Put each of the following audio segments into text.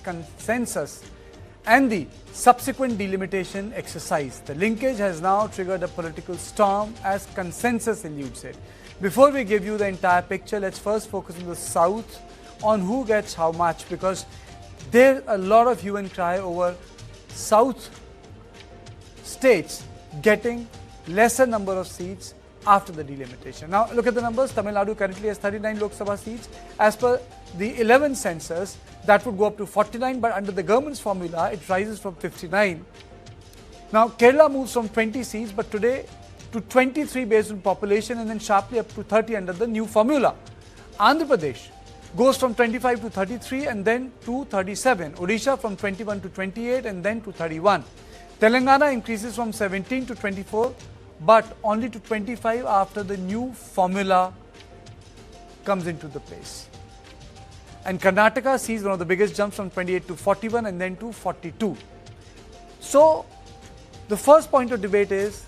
consensus and the subsequent delimitation exercise. The linkage has now triggered a political storm as consensus eludes it. Before we give you the entire picture, let's first focus on the South, on who gets how much, because there's a lot of hue and cry over South states getting lesser number of seats after the delimitation. Now look at the numbers. Tamil Nadu currently has 39 Lok Sabha seats. As per the 11th census, that would go up to 49, but under the government's formula, it rises from 59. Now Kerala moves from 20 seats, but today to 23 based on population, and then sharply up to 30 under the new formula. Andhra Pradesh goes from 25 to 33 and then to 37. Odisha from 21 to 28 and then to 31. Telangana increases from 17 to 24, but only to 25 after the new formula comes into the place. And Karnataka sees one of the biggest jumps from 28 to 41 and then to 42. So the first point of debate is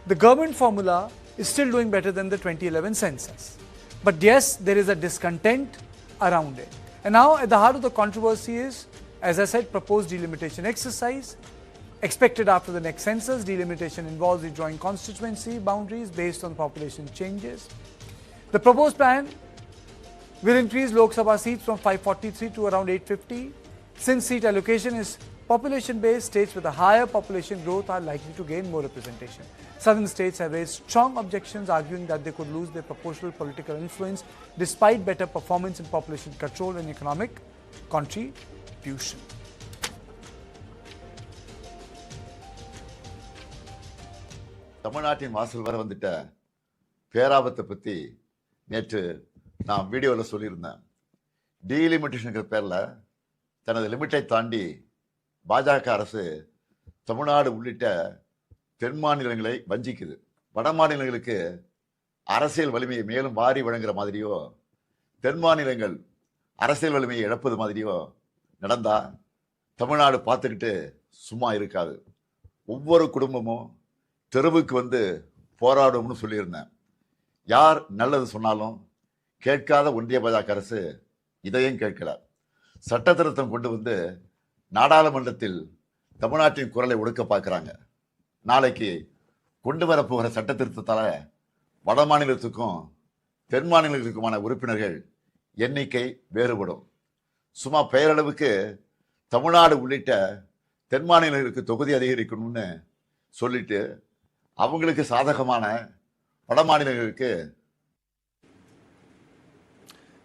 the government formula is still doing better than the 2011 census. But yes, there is a discontent around it. And now at the heart of the controversy is, as I said, proposed delimitation exercise expected after the next census. Delimitation involves redrawing constituency boundaries based on population changes. The proposed plan will increase Lok Sabha seats from 543 to around 850. Since seat allocation is population-based, states with a higher population growth are likely to gain more representation. Southern states have raised strong objections, arguing that they could lose their proportional political influence despite better performance in population control and economic contribution. தமிழ்நாட்டின் வாசல் வர வந்துட்ட பேராபத்தை பற்றி நேற்று நான் வீடியோவில் சொல்லியிருந்தேன். டீலிமிட்டேஷனுங்கிற பேரில் தனது லிமிட்டை தாண்டி பாஜக அரசு தமிழ்நாடு உள்ளிட்ட தென் மாநிலங்களை வஞ்சிக்குது. வட மாநிலங்களுக்கு அரசியல் வலிமையை மேலும் வாரி வழங்குற மாதிரியோ, தென் மாநிலங்கள் அரசியல் வலிமையை இழப்பது மாதிரியோ நடந்தா தமிழ்நாடு பார்த்துக்கிட்டு சும்மா இருக்காது. ஒவ்வொரு குடும்பமும் தெருவுக்கு வந்து போராடும்னு சொல்லியிருந்தேன். யார் நல்லது சொன்னாலும் கேட்காத ஒன்றிய பாஜக அரசு இதையும் கேட்கல. சட்ட திருத்தம் கொண்டு வந்து நாடாளுமன்றத்தில் தமிழ்நாட்டின் குரலை ஒடுக்க பார்க்குறாங்க. நாளைக்கு கொண்டு வரப்போகிற சட்ட திருத்தத்தால் வட மாநிலத்துக்கும் தென் மாநிலத்துக்குமான உறுப்பினர்கள் எண்ணிக்கை வேறுபடும். சும்மா பெயரளவுக்கு தமிழ்நாடு உள்ளிட்ட தென் மாநிலங்களுக்கு தொகுதி அதிகரிக்கணும்னு சொல்லிட்டு அவங்களுக்கு சாதகமான வட மாநிலங்களுக்கு.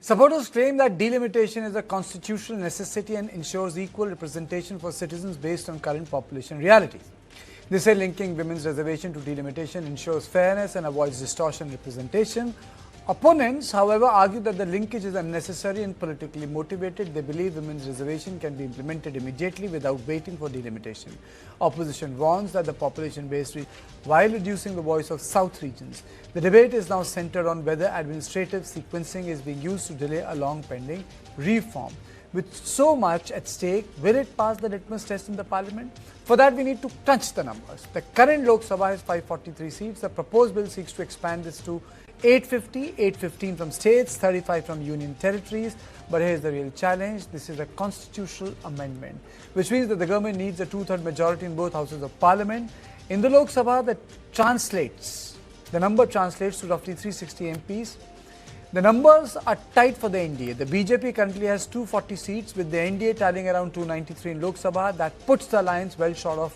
Supporters claim that delimitation is a constitutional necessity and ensures equal representation for citizens based on current population realities. They say linking women's reservation to delimitation ensures fairness and avoids distortion representation. Opponents, however, argue that the linkage is unnecessary and politically motivated. They believe women's reservation can be implemented immediately without waiting for delimitation. Opposition warns that the population-based while reducing the voice of South regions. The debate is now centered on whether administrative sequencing is being used to delay a long-pending reform. With so much at stake, will it pass the litmus test in the parliament? For that, we need to crunch the numbers. The current Lok Sabha has 543 seats. The proposed bill seeks to expand this to 850, 815 from states, 35 from union territories. But here's the real challenge. This is a constitutional amendment, which means that the government needs a two-third majority in both houses of parliament. In the Lok Sabha, the number translates to roughly 360 MPs. The numbers are tight for the NDA. The BJP currently has 240 seats, with the NDA tallying around 293 in Lok Sabha. That puts the alliance well short of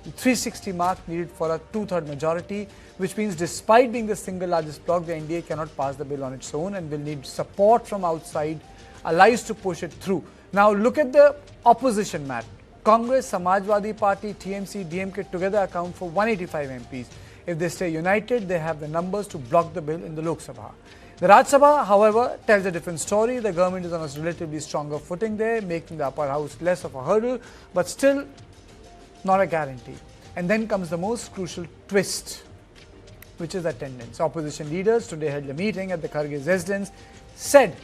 the 360 mark needed for a two-third majority, which means despite being the single largest bloc, the NDA cannot pass the bill on its own and will need support from outside allies to push it through. Now look at the opposition map. Congress, Samajwadi Party, TMC, DMK together account for 185 MPs. If they stay united, they have the numbers to block the bill in the Lok Sabha. The Rajya Sabha, however, tells a different story. The government is on a relatively stronger footing there, making the upper house less of a hurdle, but still not a guarantee. And then comes the most crucial twist, which is attendance. Opposition leaders today held a meeting at the Kharge's residence, said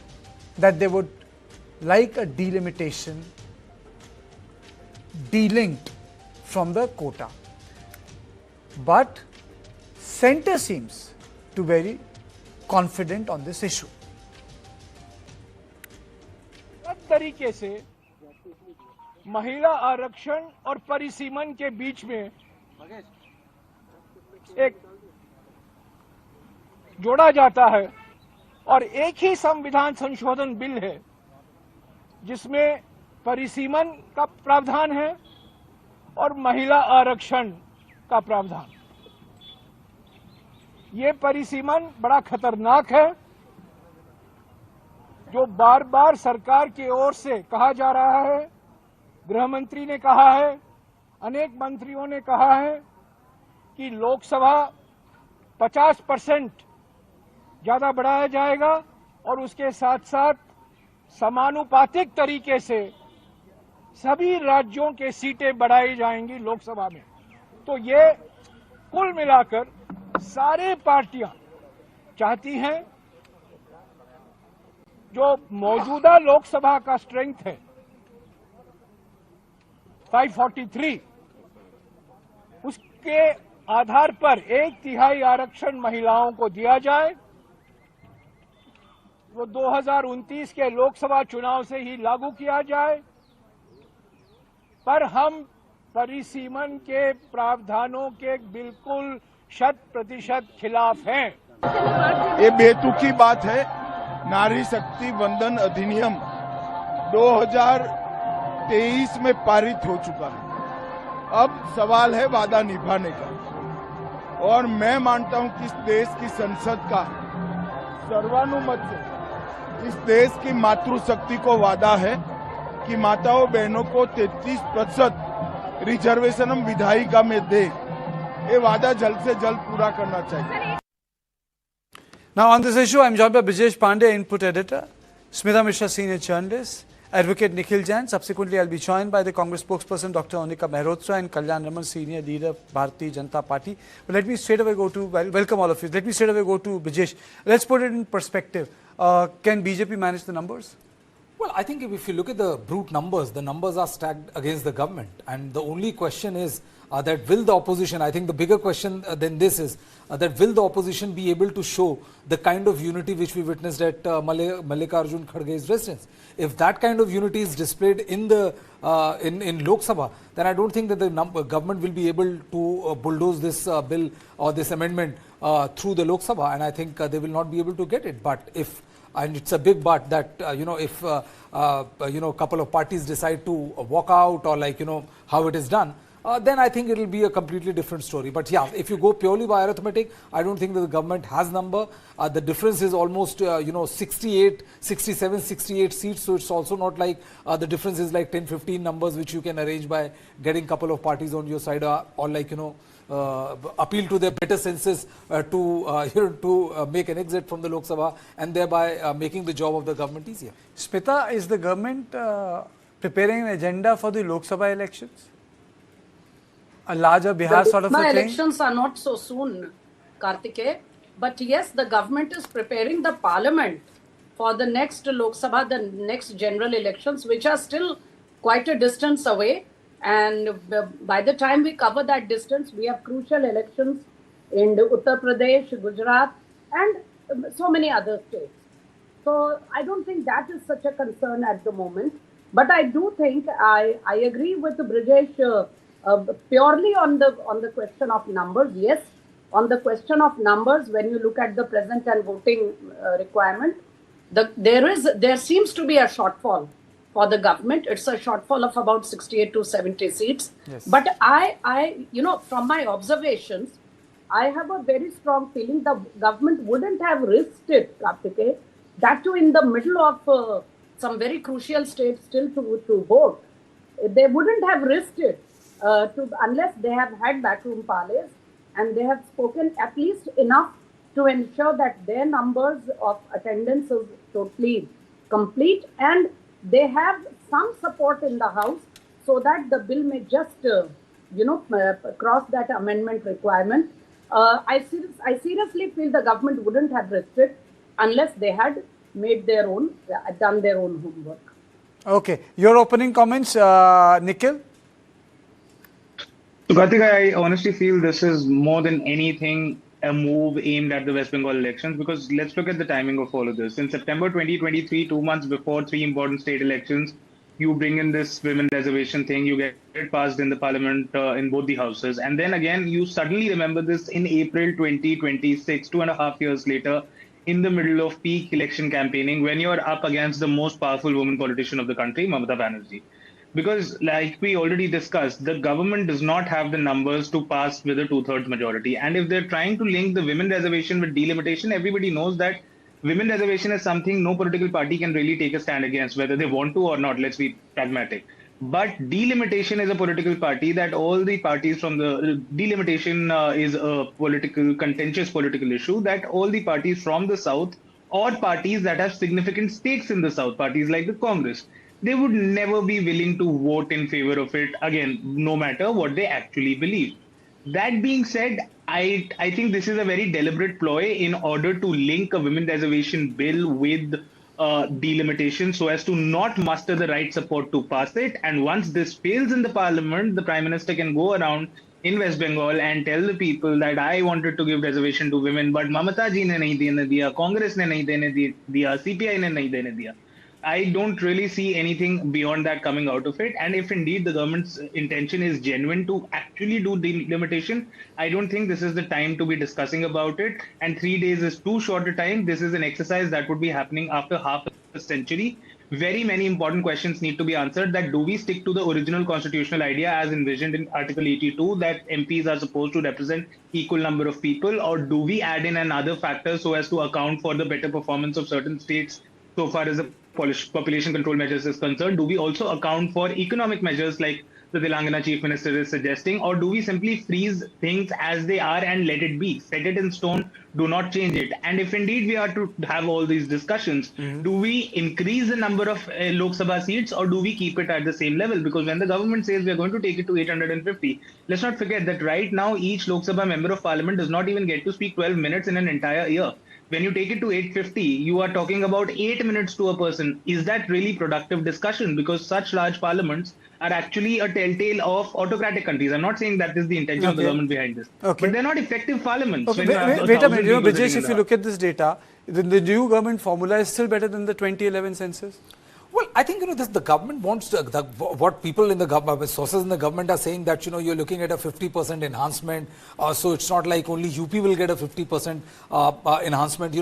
that they would like a delimitation delinked from the quota. But Centre seems to be very confident on this issue. तरीके से महिला आरक्षण और परिसीमन के बीच में एक जोड़ा जाता है और एक ही संविधान संशोधन बिल है जिसमें परिसीमन का प्रावधान है और महिला आरक्षण का प्रावधान। ये परिसीमन बड़ा खतरनाक है, जो बार बार सरकार की ओर से कहा जा रहा है। गृह मंत्री ने कहा है, अनेक मंत्रियों ने कहा है कि लोकसभा 50% ज्यादा बढ़ाया जाएगा और उसके साथ साथ समानुपातिक तरीके से सभी राज्यों के सीटें बढ़ाई जाएंगी लोकसभा में। तो ये कुल मिलाकर सारे पार्टियां चाहती हैं जो मौजूदा लोकसभा का स्ट्रेंथ है 543, उसके आधार पर 1/3 आरक्षण महिलाओं को दिया जाए। वो 2029 के लोकसभा चुनाव से ही लागू किया जाए, पर हम परिसीमन के प्रावधानों के बिल्कुल 100% खिलाफ हैं। ये बेतुकी बात है। नारी शक्ति वंदन अधिनियम 2023 में पारित हो चुका है। अब सवाल है वादा निभाने का, और मैं मानता हूं कि इस देश की संसद का सर्वानुमत से इस देश की मातृशक्ति को वादा है कि माताओं बहनों को 33% रिजर्वेशन हम विधायिका में दे। ये वादा जल्द से जल्द पूरा करना चाहिए। Now on this issue, I'm joined by Brijesh Pandey, input editor, Smita Mishra, senior journalist, Advocate Nikhil Jain. Subsequently, I'll be joined by the Congress spokesperson, Dr. Onika Mehrotra, and Kalyan Raman, senior leader, Bharatiya Janata Party. But let me straight away go to, welcome all of you. Let me straight away go to Brijesh. Let's put it in perspective. Can BJP manage the numbers? Well, I think if you look at the brute numbers, the numbers are stacked against the government. And the only question is that will the opposition, I think the bigger question than this is that will the opposition be able to show the kind of unity which we witnessed at Mallikarjun Kharge's residence. If that kind of unity is displayed in the in Lok Sabha, then I don't think that the government will be able to bulldoze this bill or this amendment through the Lok Sabha, and I think they will not be able to get it. But if, and it's a big but, that if a couple of parties decide to walk out, or how it is done, then I think it will be a completely different story. But yeah, if you go purely by arithmetic, I don't think that the government has number. The difference is almost 67, 68 seats, so it's also not like the difference is like 10, 15 numbers which you can arrange by getting couple of parties on your side, or appeal to their better senses to make an exit from the Lok Sabha, and thereby making the job of the government easier. Smita, is the government preparing an agenda for the Lok Sabha elections? A larger Bihar sort of a thing? Elections are not so soon, Kartikeya. But yes, the government is preparing the parliament for the next Lok Sabha, the next general elections, which are still quite a distance away. And by the time we cover that distance, we have crucial elections in Uttar Pradesh, Gujarat, and so many other states. So I don't think that is such a concern at the moment. But I do think I agree with Brijesh purely on the question of numbers. Yes, on the question of numbers, when you look at the present and voting requirement, there seems to be a shortfall for the government. It's a shortfall of about 68 to 70 seats. Yes. But I from my observations, I have a very strong feeling the government wouldn't have risked it, Kartikeya, that too in the middle of some very crucial states still to vote. They wouldn't have risked it unless they have had backroom parleys and they have spoken at least enough to ensure that their numbers of attendance is totally complete, and they have some support in the House so that the bill may just, cross that amendment requirement. I seriously feel the government wouldn't have risked it unless they had made their own, done their own homework. Okay. Your opening comments, Nikhil? So, Kartikeya, I honestly feel this is more than anything a move aimed at the West Bengal elections, because let's look at the timing of all of this. In September 2023, 2 months before 3 important state elections, you bring in this women reservation thing, you get it passed in the parliament in both the houses. And then again, you suddenly remember this in April 2026, 2.5 years later, in the middle of peak election campaigning, when you're up against the most powerful woman politician of the country, Mamata Banerjee. Because like we already discussed, the government does not have the numbers to pass with a 2/3 majority. And if they're trying to link the women reservation with delimitation, everybody knows that women reservation is something no political party can really take a stand against, whether they want to or not. Let's be pragmatic. But delimitation is a political party that all the parties from the delimitation is a contentious political issue that all the parties from the South or parties that have significant stakes in the South, parties like the Congress, they would never be willing to vote in favor of it, again, no matter what they actually believe. That being said, I think this is a very deliberate ploy in order to link a women reservation bill with delimitation so as to not muster the right support to pass it. And once this fails in the parliament, the Prime Minister can go around in West Bengal and tell the people that I wanted to give reservation to women, but Mamata ji ne nahi dene diya, Congress ne nahi dene diya, CPI ne nahi dene diya. I don't really see anything beyond that coming out of it. And if indeed the government's intention is genuine to actually do delimitation, I don't think this is the time to be discussing about it. And 3 days is too short a time. This is an exercise that would be happening after half a century. Very many important questions need to be answered. That do we stick to the original constitutional idea as envisioned in Article 82 that MPs are supposed to represent equal number of people, or do we add in another factor so as to account for the better performance of certain states so far as the population control measures is concerned? Do we also account for economic measures like the Telangana Chief Minister is suggesting, or do we simply freeze things as they are and let it be? Set it in stone, do not change it. And if indeed we are to have all these discussions, do we increase the number of Lok Sabha seats, or do we keep it at the same level? Because when the government says we are going to take it to 850, let's not forget that right now each Lok Sabha member of parliament does not even get to speak 12 minutes in an entire year. When you take it to 850, you are talking about 8 minutes to a person. Is that really productive discussion? Because such large parliaments are actually a telltale of autocratic countries. I'm not saying that is the intention of the government behind this. But they're not effective parliaments. Wait a minute, Brijesh, if you look at this data, the new government formula is still better than the 2011 census? Well, I think, the government wants to, what people in the government, sources in the government are saying that, you're looking at a 50% enhancement. So it's not like only UP will get a 50% enhancement,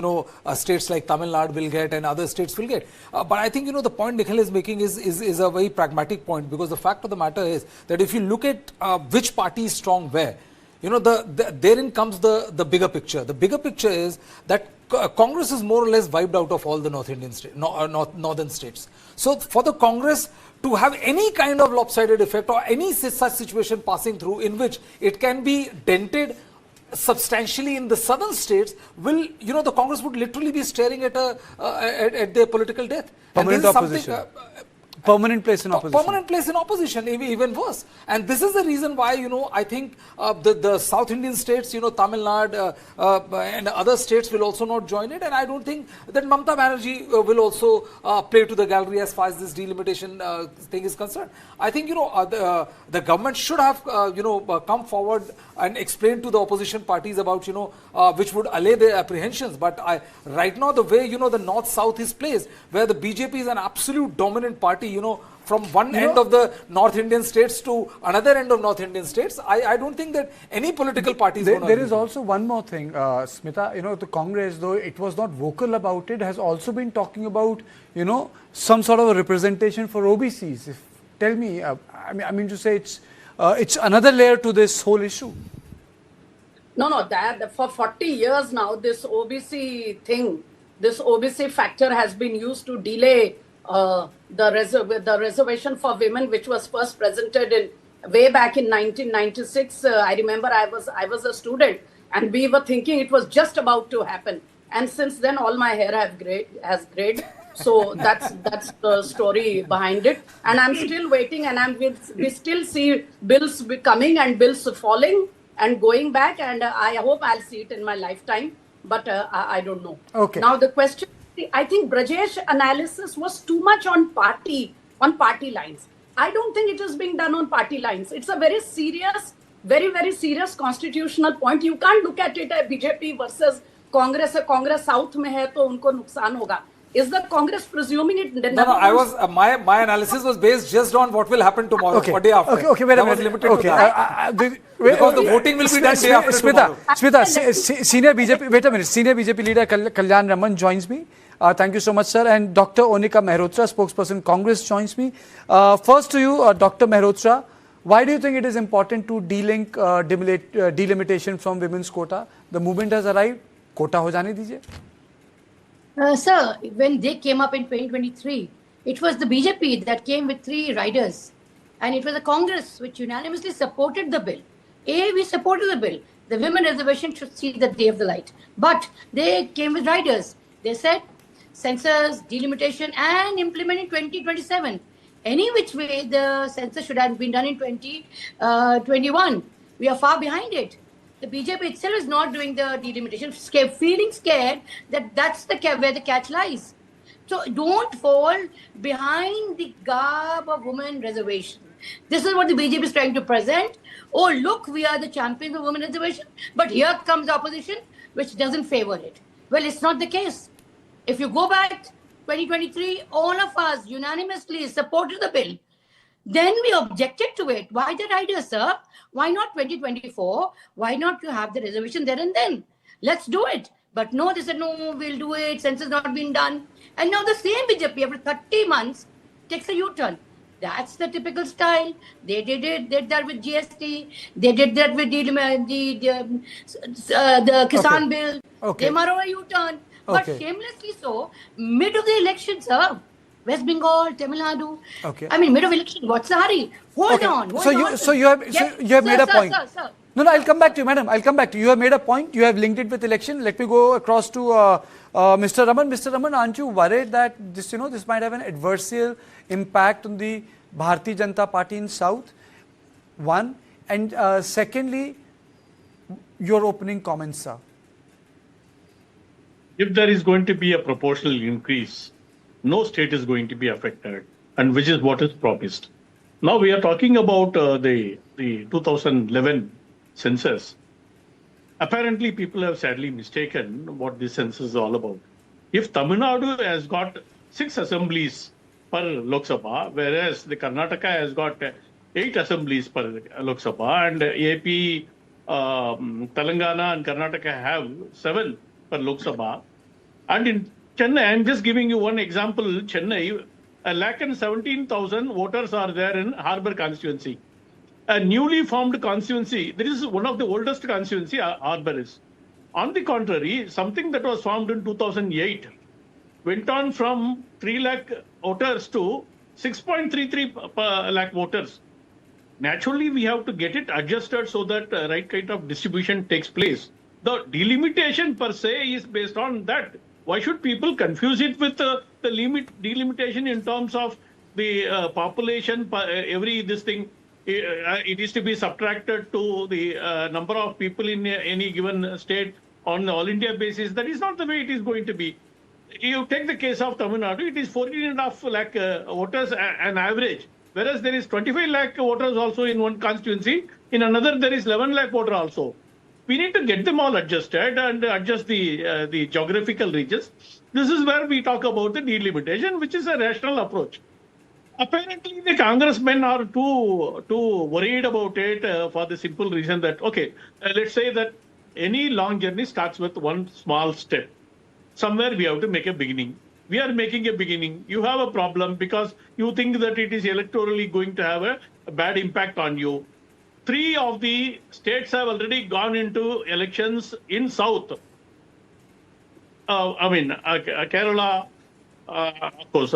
states like Tamil Nadu will get and other states will get. But I think, the point Nikhil is making is a very pragmatic point, because the fact of the matter is that if you look at which party is strong where, therein comes the bigger picture. The bigger picture is that Congress is more or less wiped out of all the northern states. So for the Congress to have any kind of lopsided effect or any such situation passing through in which it can be dented substantially in the southern states, will, the Congress would literally be staring at their political death. Permanent opposition. Permanent place in opposition. Permanent place in opposition, even worse. And this is the reason why, I think the South Indian states, Tamil Nadu and other states will also not join it. And I don't think that Mamata Banerjee will also play to the gallery as far as this delimitation thing is concerned. I think, the government should have, come forward and explain to the opposition parties about, which would allay their apprehensions. But right now, the way, the North-South is placed, where the BJP is an absolute dominant party, from one end of the North Indian states to another end of North Indian states, I don't think that any political party is going to... There is also one more thing, Smita, the Congress, though it was not vocal about it, has also been talking about, some sort of a representation for OBCs. Tell me, I mean to say it's another layer to this whole issue. No, that for 40 years now, this OBC thing, this OBC factor has been used to delay the reservation for women, which was first presented way back in 1996. I remember I was a student, and we were thinking it was just about to happen. And since then, all my hair has grayed. So that's the story behind it. And I'm still waiting, and we still see bills coming and bills falling and going back. And I hope I'll see it in my lifetime. But I don't know. Okay. Now the question. I think Brajesh's analysis was too much on party lines. I don't think it is being done on party lines. It's a very serious, very, very serious constitutional point. You can't look at it as BJP versus Congress. Congress South में है तो उनको नुकसान होगा. Is the Congress presuming it? No, I was my analysis was based just on what will happen tomorrow or day after. Okay, wait a minute. Was limited to that. Because the voting will be done day after tomorrow. Smita, senior BJP. Wait a minute. Senior BJP leader Kalyan Raman joins me. Thank you so much, sir. And Dr. Onika Mehrotra, spokesperson Congress, joins me. First to you, Dr. Mehrotra. Why do you think it is important to delink delimitation from women's quota? The movement has arrived. Quota ho jane dijiye. Sir, when they came up in 2023, it was the BJP that came with 3 riders. And it was the Congress which unanimously supported the bill. We supported the bill. The women reservation should see the day of the light. But they came with riders. They said census, delimitation and implement in 2027. Any which way the census should have been done in 2021. We are far behind it. The BJP itself is not doing the delimitation, feeling scared that that's where the catch lies. So don't fall behind the garb of women reservation. This is what the BJP is trying to present. Oh, look, we are the champions of women reservation. But here comes opposition, which doesn't favor it. Well, it's not the case. If you go back 2023, all of us unanimously supported the bill. Then we objected to it. Why the riders, sir? Why not 2024? Why not you have the reservation there and then? Let's do it. But no, they said, no, we'll do it. Census not been done. And now the same BJP, after 30 months, takes a U-turn. That's the typical style. They did that with GST. They did that with the Kisan bill. They made a U-turn. But shamelessly so, mid of the election, sir, West Bengal, Tamil Nadu. I mean, mid of election, what's the hurry? Hold on. So you have made a point. Sir. No, I'll come back to you, madam. I'll come back to you. You have made a point. You have linked it with election. Let me go across to Mr. Raman. Mr. Raman, aren't you worried that this might have an adversarial impact on the Bharatiya Janata Party in South? One. And secondly, your opening comments, sir. If there is going to be a proportional increase, no state is going to be affected, and which is what is promised. Now we are talking about the 2011 census. Apparently, people have sadly mistaken what this census is all about. If Tamil Nadu has got 6 assemblies per Lok Sabha, whereas the Karnataka has got 8 assemblies per Lok Sabha, and AP, Telangana and Karnataka have 7 per Lok Sabha, and in Chennai, I'm just giving you one example. Chennai, 117,000 voters are there in Harbour constituency. A newly formed constituency, this is one of the oldest constituency, Harbour is. On the contrary, something that was formed in 2008 went on from 3 lakh voters to 6.33 lakh voters. Naturally, we have to get it adjusted so that right kind of distribution takes place. The delimitation per se is based on that. Why should people confuse it with the delimitation in terms of the population, it is to be subtracted to the number of people in any given state on all India basis. That is not the way it is going to be. You take the case of Tamil Nadu, it is 14.5 lakh voters an average, whereas there is 25 lakh voters also in one constituency. In another, there is 11 lakh voter also. We need to get them all adjusted and adjust the geographical regions. This is where we talk about the delimitation, which is a rational approach. Apparently, the congressmen are too worried about it for the simple reason that, let's say that any long journey starts with one small step. Somewhere we have to make a beginning. We are making a beginning. You have a problem because you think that it is electorally going to have a bad impact on you. 3 of the states have already gone into elections in South. Kerala, of course,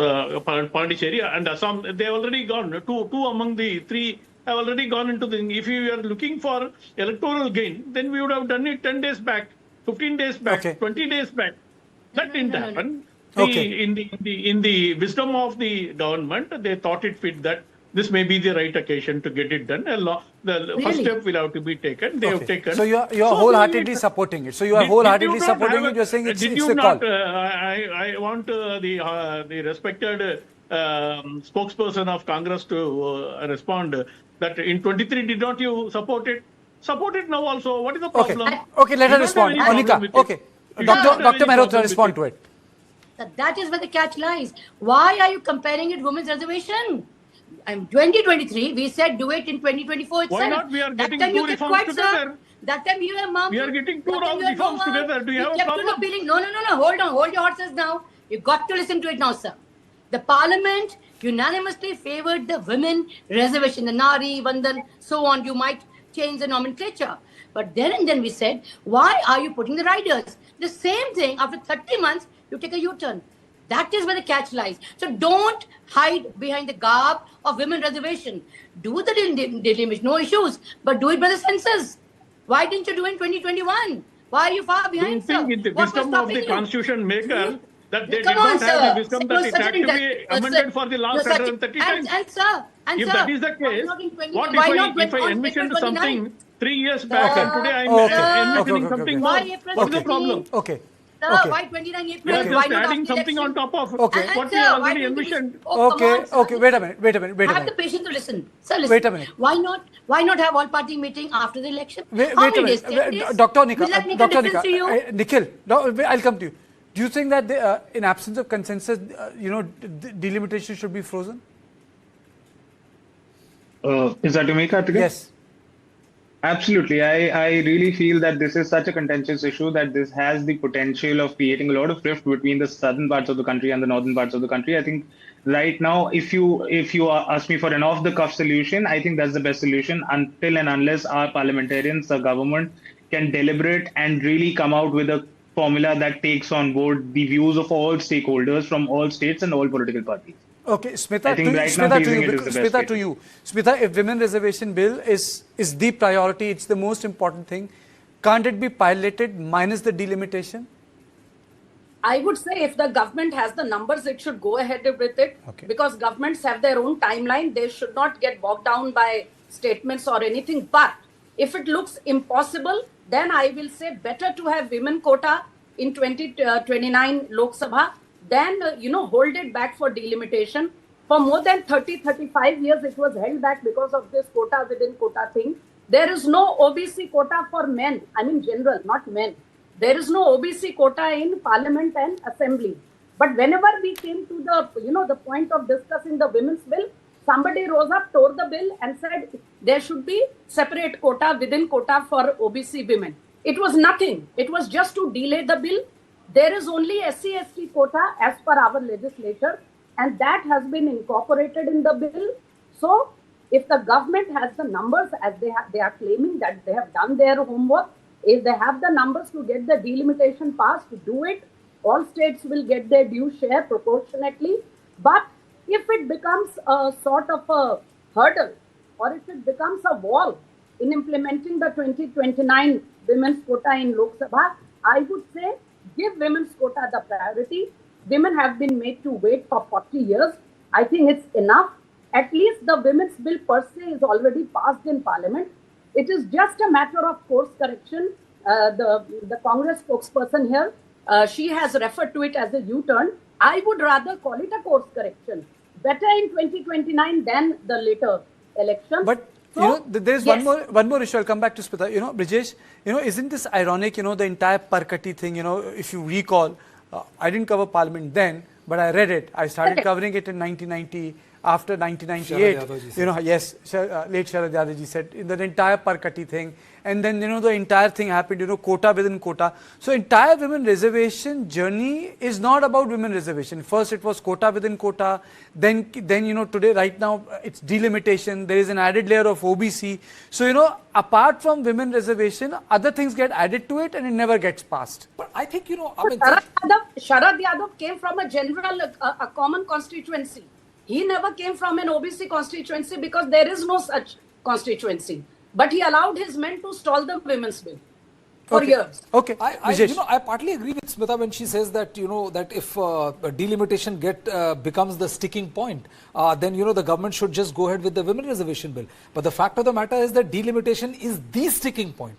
Pondicherry and Assam, they have already gone. Two among the 3 have already gone into the. If you are looking for electoral gain, then we would have done it 10 days back, 15 days back, 20 days back. That didn't happen. In the wisdom of the government, they thought it fit that this may be the right occasion to get it done. The first step will have to be taken. They have taken. So you are wholeheartedly supporting it. So you are wholeheartedly supporting it. You are saying it's a call. I want the respected spokesperson of Congress to respond that in 23 did not you support it? Support it now also. What is the problem? Okay, let her respond. Onika, okay. Dr. Mehrotra, respond to it. That is where the catch lies. Why are you comparing it women's reservation? I'm 2023. We said do it in 2024 itself. Why not? We are getting two reforms together. That time you were mum. We are getting two reforms together. Do you have a problem? No. Hold on. Hold your horses now. You got to listen to it now, sir. The parliament unanimously favored the women reservation, the Nari, Vandan, so on. You might change the nomenclature. But then we said, why are you putting the riders? The same thing, after 30 months, you take a U-turn. That is where the catch lies. So don't hide behind the garb of women reservation. Do the delimitation, no issues, but do it by the census. Why didn't you do it in 2021? Why are you far behind, sir? Do you think in the wisdom of the constitution maker that they did not have the wisdom that it had to be amended for the last 130 times? If that is the case, what if I envisioned something 3 years back and today I am envisioning something more? What is the problem? Sir, why 29 April? We are just adding something on top of what we already envisioned. Okay, wait a minute. Have the patience to listen. Sir, listen. Wait a minute. Why not have all party meeting after the election? Wait a minute. Dr. Nikhil, Nikhil, I'll come to you. Do you think that in absence of consensus, delimitation should be frozen? Is that to me, Karthikeyan? Yes. Absolutely. I really feel that this is such a contentious issue that this has the potential of creating a lot of rift between the southern parts of the country and the northern parts of the country. I think right now, if you ask me for an off-the-cuff solution, I think that's the best solution until and unless our parliamentarians, the government, can deliberate and really come out with a formula that takes on board the views of all stakeholders from all states and all political parties. Okay, Smita, to you. Smita, if women reservation bill is the priority, it's the most important thing, can't it be piloted minus the delimitation? I would say if the government has the numbers, it should go ahead with it. Okay. Because governments have their own timeline. They should not get bogged down by statements or anything. But if it looks impossible, then I will say better to have women quota in 2029 Lok Sabha than, hold it back for delimitation. For more than 35 years, it was held back because of this quota within quota thing. There is no OBC quota for men. I mean, general, not men. There is no OBC quota in parliament and assembly. But whenever we came to the point of discussing the women's bill, somebody rose up, tore the bill and said there should be separate quota within quota for OBC women. It was nothing. It was just to delay the bill. There is only SC/ST quota as per our legislature, and that has been incorporated in the bill. So, if the government has the numbers as they are claiming that they have done their homework, if they have the numbers to get the delimitation passed, to do it, all states will get their due share proportionately. But if it becomes a sort of a hurdle, or if it becomes a wall in implementing the 2029 women's quota in Lok Sabha, I would say give women's quota the priority. Women have been made to wait for 40 years. I think it's enough. At least the women's bill per se is already passed in parliament. It is just a matter of course correction. The Congress spokesperson here, she has referred to it as a U-turn. I would rather call it a course correction. Better in 2029 than the later election. But there is one more issue. I'll come back to Smita. Brijesh, isn't this ironic? The entire Parkati thing. If you recall, I didn't cover Parliament then, but I read it. I started covering it in 1990. After 1998, yes, late Sharad Yadav said in the entire Parkati thing, and then the entire thing happened, quota within quota. So entire women reservation journey is not about women reservation. First it was quota within quota, then today right now it's delimitation. There is an added layer of OBC. So apart from women reservation, other things get added to it, and it never gets passed. But I think Sharad Yadav came from a general, a common constituency. He never came from an OBC constituency because there is no such constituency. But he allowed his men to stall the women's bill for years. Okay. I partly agree with Smita when she says that that if delimitation becomes the sticking point, then the government should just go ahead with the women reservation bill. But the fact of the matter is that delimitation is the sticking point.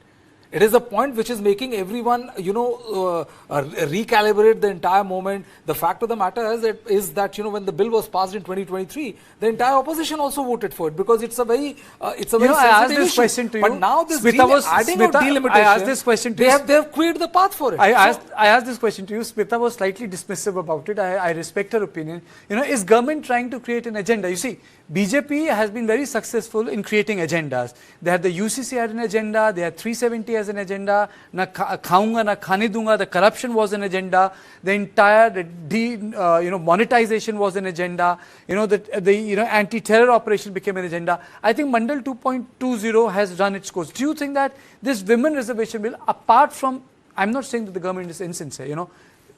It is a point which is making everyone, recalibrate the entire moment. The fact of the matter is that when the bill was passed in 2023, the entire opposition also voted for it because it's a very, I asked this question to you. But now this adding of delimitation. I asked this question to you. They have cleared the path for it. I asked this question to you. Smita was slightly dismissive about it. I respect her opinion. Is government trying to create an agenda? You see, BJP has been very successful in creating agendas. They had the UCC had an agenda. They had 370 as an agenda. Na khaunga na khane dunga. The corruption was an agenda. The entire monetization was an agenda. The anti-terror operation became an agenda. I think Mandal 2.20 has run its course. Do you think that this women reservation bill, apart from, I'm not saying that the government is insincere,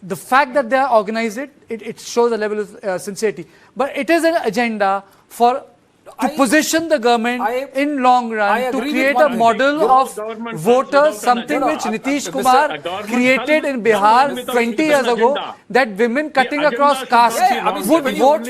the fact that they are organized, it shows a level of sincerity. But it is an agenda to position the government in long run to create a model of voters, something which Nitish Kumar created in Bihar 20 years ago, that women cutting across caste would vote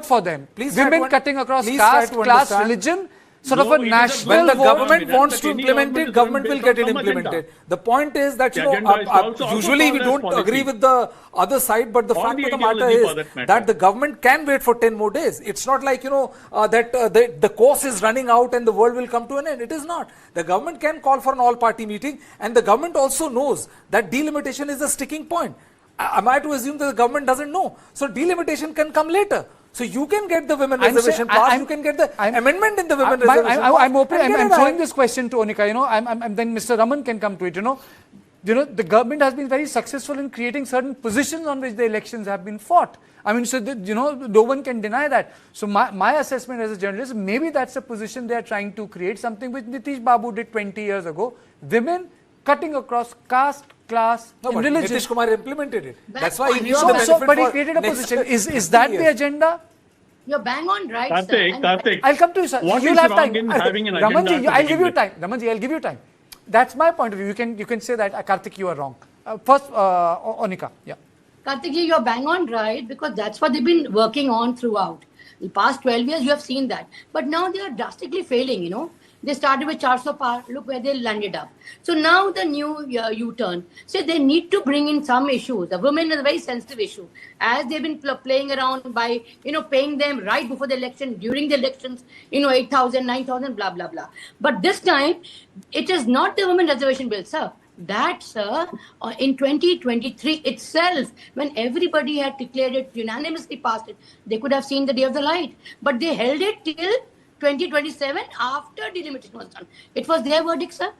for them. Women cutting across caste, class, religion, sort of a national when the vote. Government wants to implement it, government will get it implemented. The point is that usually we don't agree with the other side, but the fact of the matter is that the government can wait for 10 more days. It's not like that the course is running out and the world will come to an end. It is not. The government can call for an all-party meeting, and the government also knows that delimitation is a sticking point. Am I to assume that the government doesn't know? So delimitation can come later. So you can get the women reservation passed, you can get the amendment in the women reservation. I'm throwing this question to Onika, then Mr. Raman can come to it. The government has been very successful in creating certain positions on which the elections have been fought. No one can deny that. So my assessment as a journalist, maybe that's a position they are trying to create, something which Nitish Babu did 20 years ago. Women cutting across caste, class, and religion. Nitish Kumar implemented it. That's why he but he created a position. Is that the agenda? You're bang on right, Karthik, I'll come to you, sir. You'll have time. Ramanji, I'll give you time. Ramanji, I'll give you time. That's my point of view. You can say that, Karthik, you are wrong. First, Onika. Yeah. Karthik, you're bang on right because that's what they've been working on throughout. The past 12 years, you have seen that. But now they are drastically failing, They started with 400 par, look where they landed up. So now the new U-turn. So they need to bring in some issues. The women is a very sensitive issue. As they've been playing around by, paying them right before the election, during the elections, 8,000, 9,000, blah, blah, blah. But this time, it is not the women reservation bill, sir. That, sir, in 2023 itself, when everybody had declared it, unanimously passed it, they could have seen the day of the light. But they held it till 2027 after delimitation was done. It was their verdict, sir.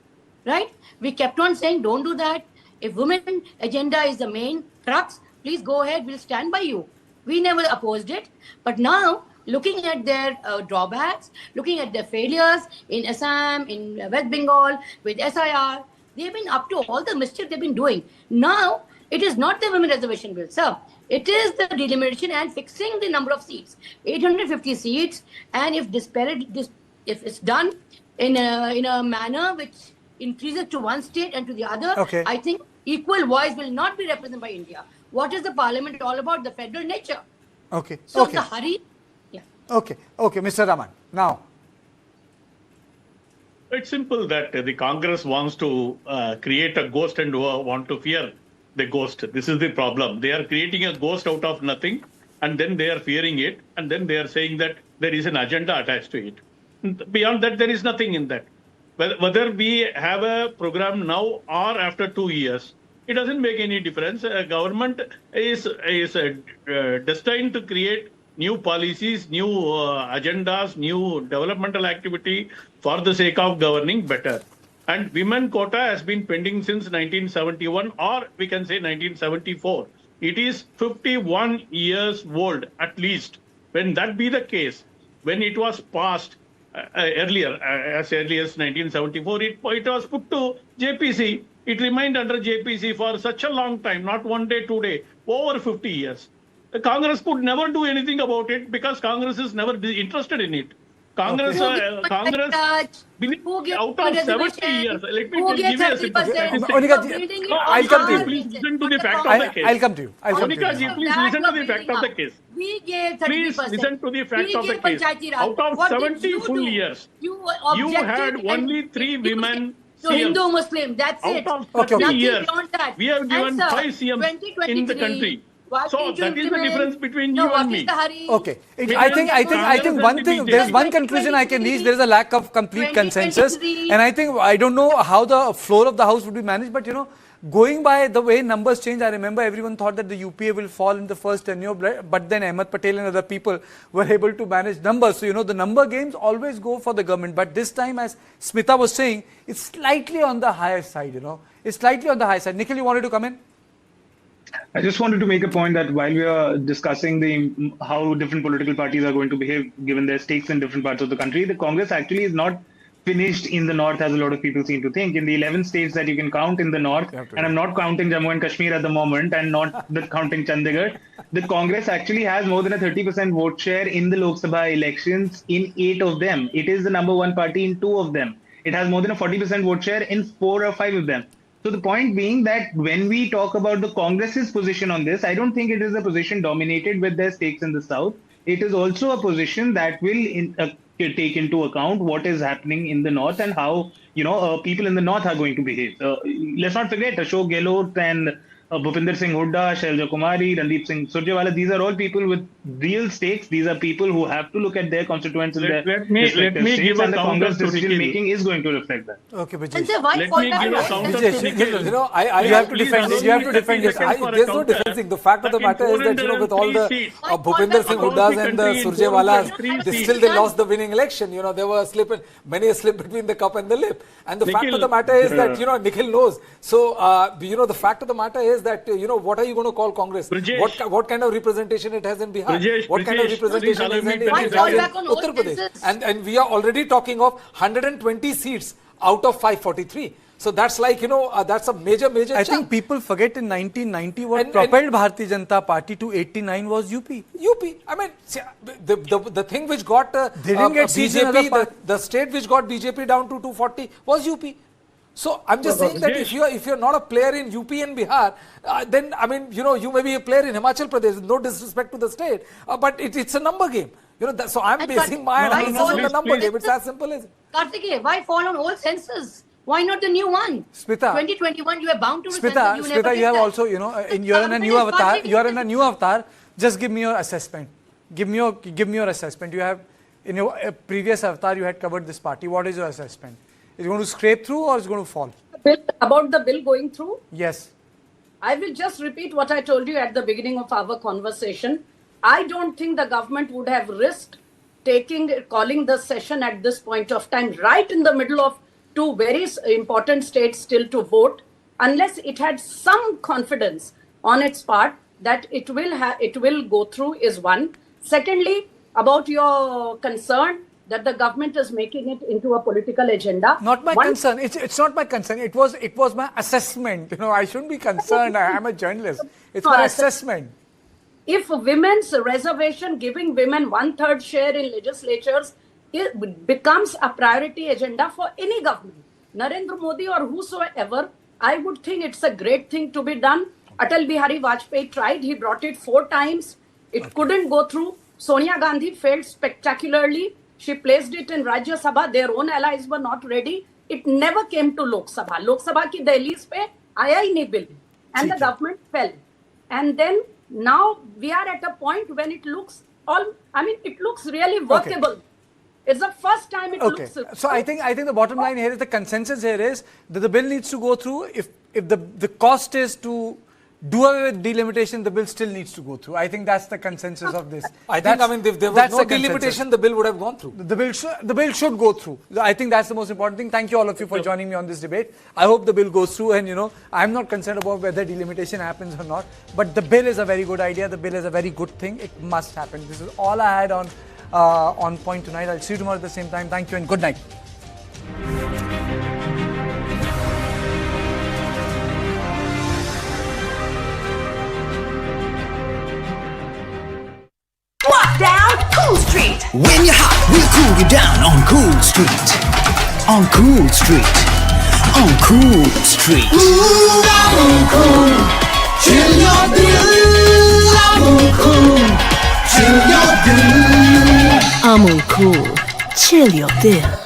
Right? We kept on saying, don't do that. If women agenda is the main crux, please go ahead. We'll stand by you. We never opposed it. But now, looking at their drawbacks, looking at their failures in Assam, in West Bengal, with SIR, they've been up to all the mischief they've been doing. Now, it is not the women reservation bill, sir. It is the delimitation and fixing the number of seats, 850 seats, and if it's done in a manner which increases to one state and to the other, I think equal voice will not be represented by India. What is the parliament all about? The federal nature. So the hurry. Yeah. Okay, Mr. Raman. Now. It's simple that the Congress wants to create a ghost and want to fear the ghost. This is the problem. They are creating a ghost out of nothing, and then they are fearing it, and then they are saying that there is an agenda attached to it. Beyond that, there is nothing in that. Whether we have a program now or after 2 years, it doesn't make any difference. Government is destined to create new policies, new agendas, new developmental activity for the sake of governing better. And women quota has been pending since 1971, or we can say 1974. It is 51 years old, at least. When that be the case, when it was passed earlier, as early as 1974, it was put to JPC. It remained under JPC for such a long time, not 1 day, 2 days, over 50 years. The Congress could never do anything about it because Congress is never interested in it. Congress, Congress, out of 70 years, let me give you a simple I'll come to you. Please listen to the fact of the case. I'll come to you. Monika ji, please listen to the fact of the case. We gave 30%. Please listen to the fact of the case. Out of 70 full years, you had only 3 women to Hindu Muslim. That's it. Out of 30 Nothing years, beyond that. we have given And, sir, 5 CMs in the country. why So didn't you that is the implement- difference between No, you what and is me. the hurry? Okay. I think one thing, there's one conclusion I can reach. There is a lack of complete consensus. And I think, I don't know how the floor of the house would be managed, but going by the way numbers change, I remember everyone thought that the UPA will fall in the first tenure, but then Ahmed Patel and other people were able to manage numbers. So, the number games always go for the government. But this time, as Smita was saying, it's slightly on the higher side, It's slightly on the higher side. Nikhil, you wanted to come in? I just wanted to make a point that while we are discussing how different political parties are going to behave given their stakes in different parts of the country, the Congress actually is not finished in the north as a lot of people seem to think. In the 11 states that you can count in the north, and I'm not counting Jammu and Kashmir at the moment and not counting Chandigarh, the Congress actually has more than a 30% vote share in the Lok Sabha elections in 8 of them. It is the number one party in 2 of them. It has more than a 40% vote share in 4 or 5 of them. So the point being that when we talk about the Congress's position on this, I don't think it is a position dominated with their stakes in the south. It is also a position that will take into account what is happening in the north and how people in the north are going to behave. Let's not forget Ashok Gehlot and Bhupinder Singh Hooda, Shailja Kumari, Randeep Singh Surjewala. These are all people with real stakes. These are people who have to look at their constituents in their respective states, and the Congress decision making is going to reflect that. Okay, but And sir, why Let fall me down? give a counter to Nikhil. you have to defend this. You have to defend this. There's no defending. The fact of the matter is that, with all the Bhupinder Singh Hoodas and the Surjewalas, they lost the winning election. There were many a slip between the cup and the lip. And the fact of the matter is that, Nikhil knows. So, the fact of the matter is that, what are you going to call Congress? What kind of representation it has in Bihar? What kind of representation it has in Uttar Pradesh? And we are already talking of 120 seats out of 543. So that's like, that's a major I think people forget in 1990 what propelled Bharatiya Janata Party to 89 was UP. I mean, the thing which got BJP, the state which got BJP down to 240 was UP. So I'm just saying that if you're not a player in UP and Bihar, then I mean, you may be a player in Himachal Pradesh. No disrespect to the state, but it's a number game. So I'm basing my analysis on the number game. It's as simple as it. Kartikeya, why fall on old census? Why not the new one? Smita, 2021, you are bound to Smita, you have also, you're in a new avatar. You are in a new avatar. Just give me your assessment. Give me your assessment. You have, in your previous avatar, you had covered this party. What is your assessment? Is it going to scrape through or is it going to fall? About the bill going through? Yes. I will just repeat what I told you at the beginning of our conversation. I don't think the government would have risked calling the session at this point of time, right in the middle of 2 very important states still to vote, unless it had some confidence on its part that it will go through is one. Secondly, about your concern that the government is making it into a political agenda. Not my concern. It's not my concern. It was my assessment. I shouldn't be concerned. I am a journalist. It's my assessment. If women's reservation, giving women 1/3 share in legislatures, it becomes a priority agenda for any government, Narendra Modi or whosoever, I would think it's a great thing to be done. Atal Bihari Vajpayee tried. He brought it 4 times. It couldn't go through. Sonia Gandhi failed spectacularly. She placed it in Rajya Sabha. Their own allies were not ready. It never came to Lok Sabha. Lok Sabha ki dahliz pe aaya hi nahi bill. And the government fell. And then now we are at a point when it looks it looks really workable. Okay. It's the first time it looks. So I think the bottom line here is the consensus here is that the bill needs to go through. If the cost is to do away with delimitation, the bill still needs to go through. I think that's the consensus of this. If there was no delimitation, the bill would have gone through. The bill should go through. I think that's the most important thing. Thank you all of you for joining me on this debate. I hope the bill goes through, and I'm not concerned about whether delimitation happens or not. But the bill is a very good idea. The bill is a very good thing. It must happen. This is all I had on point tonight. I'll see you tomorrow at the same time. Thank you and good night. Down Cool Street. When you're hot, we'll cool you down on Cool Street. On Cool Street. On Cool Street. Ooh, I'm cool. Chill your bill. I'm cool. Chill your bill. I'm cool. Chill your bill.